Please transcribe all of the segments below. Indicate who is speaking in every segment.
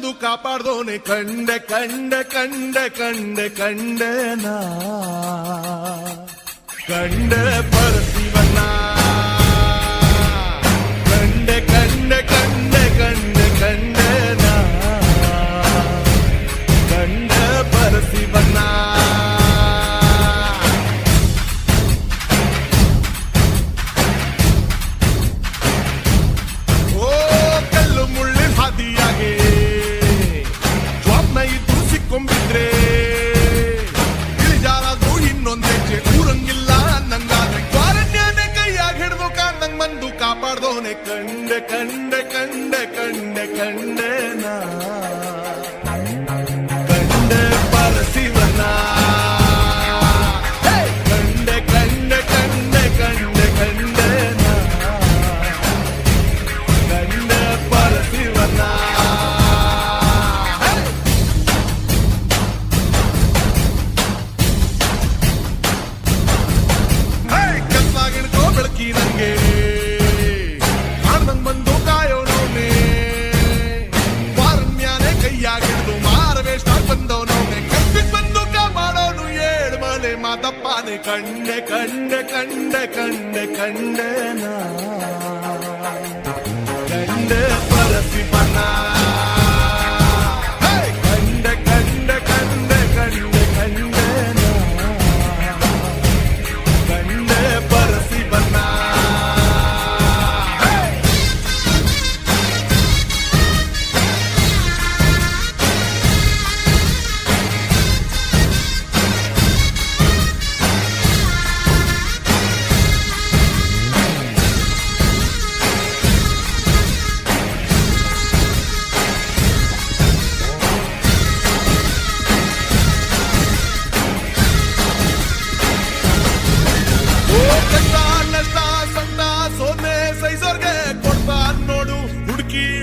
Speaker 1: ಬಂದು ಕಾಪಾಡ್ದೋನೆ ಕಂಡೆ ಕಂಡೆ ಕಂಡೆ ಕಂಡೆ ಕಂಡೆನ ಕಂಡೆ ಪರಶಿವನ ಕಂಡೆ ಕಂಡೆ ಕಂಡೆ ಕಂಡೆ ಕಂಡೆನ ಕಂಡೆ ಪರಶಿವನ ಕೊಂಬಿದ್ರೆ ಇಳಿಜಾರದು ಇನ್ನೊಂದೆಚ್ಚೆ ಊರಂಗಿಲ್ಲ ನಂಗಾದ್ರೆ ಕ್ವಾರಂಟೈನ್ ಕೈಯಾಗಿ ಹಿಡಿದು ಕಾಂದಂಗ್ ಬಂದು ಕಾಪಾಡ್ದೋನೆ ಕಂಡೆ ಕಂಡೆ ಕಂಡೆ ಕಂಡೆ ಕಂಡೆನ ಕಂಡೆ ಪರಶಿವನ ಕಂಡೆ ಕಂಡೆ ಕಂಡೆ ಕಂಡೆ ಕಂಡೆನ ಕಂಡೆ ಪರಶಿವನ ನಂಗೆ ಕಾಣ್ದಂಗ್ ಬಂದು ಕಾಯೋನವ್ನೆ ವಾರನ್ಯಾನೆ ಕೈಯಾಗಿಡ್ದು ಮಾರವೇಷ್ಟ ಬಂದವನವ್ನೆ ಕತ್ತಿಗ್ ಬಂದು ಕಾಪಾಡೋನು ಏಳು ಮಲೆ ಮಾತಪ್ಪನೆ ಕಂಡೆ ಕಂಡೆ ಕಂಡೆ ಕಂಡೆ ಕಂಡೆನ ಕಂಡೆ ಪರಶಿವನ ಕಂಡೆ ಕಂಡೆ ಕಂಡೆ ಕಂಡೆ ಕಂಡೆನ ಕಂಡೆ ಪರಶಿವನ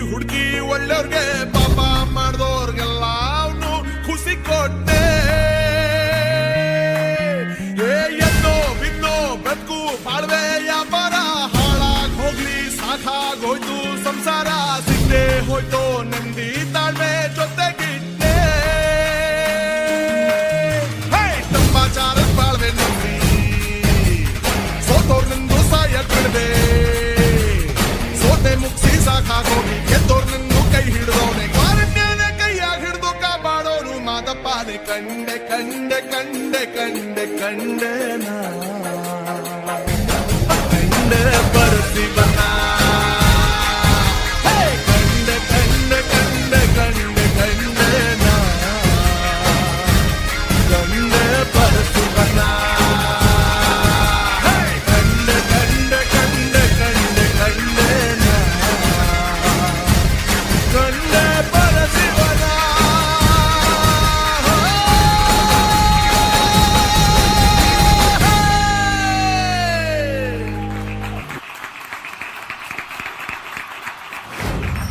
Speaker 1: ಹುಡುಕಿ ಒಳ್ಳೆಯವ್ರಿಗೆ ಪಾಪ ಮಾಡ್ದೋರ್ಗೆಲ್ಲ ಅವನು ಖುಷಿ ಕೊಟ್ಟೆ ಎನ್ನೋ ಬಿನ್ನೋ ಬದುಕು ಬಾಳ್ವೆ ವ್ಯಾಪಾರ ಹಾಳಾಗ್ ಹೋಗ್ಲಿ ಸಾಕಾಗೋಯ್ತು ಸಂಸಾರ ಸಿದ್ದೆ ಹೋಯ್ತು ನೆಮ್ಮದಿ ತಾಳ್ಮೆ ಜೊತೆಗಿಟ್ಟೆ ತಂಬಾಚಾರ ಬಾಳ್ವೆ ನಂಬಿ ಸೋತೋರ್ನಿಂದು ಸಾಯ ಬಿಡದೆ ಸೋತೆ ಮುಗಿಸಿ ಸಾಕಾಗೋಗಿ ಗೆದ್ದೋರ್ನನ್ನು ಕೈ ಹಿಡಿದವನೆ ಕ್ವಾರಂಟೈನ್ ಕೈಯಾಗಿ ಹಿಡಿದು ಕಾಪಾಡೋನು ಮಾದಪ್ಪನೆ ಕಂಡೆ ಕಂಡೆ ಕಂಡೆ ಕಂಡೆ ಕಂಡೆನ ಕಂಡೆ ಪರಶಿವನ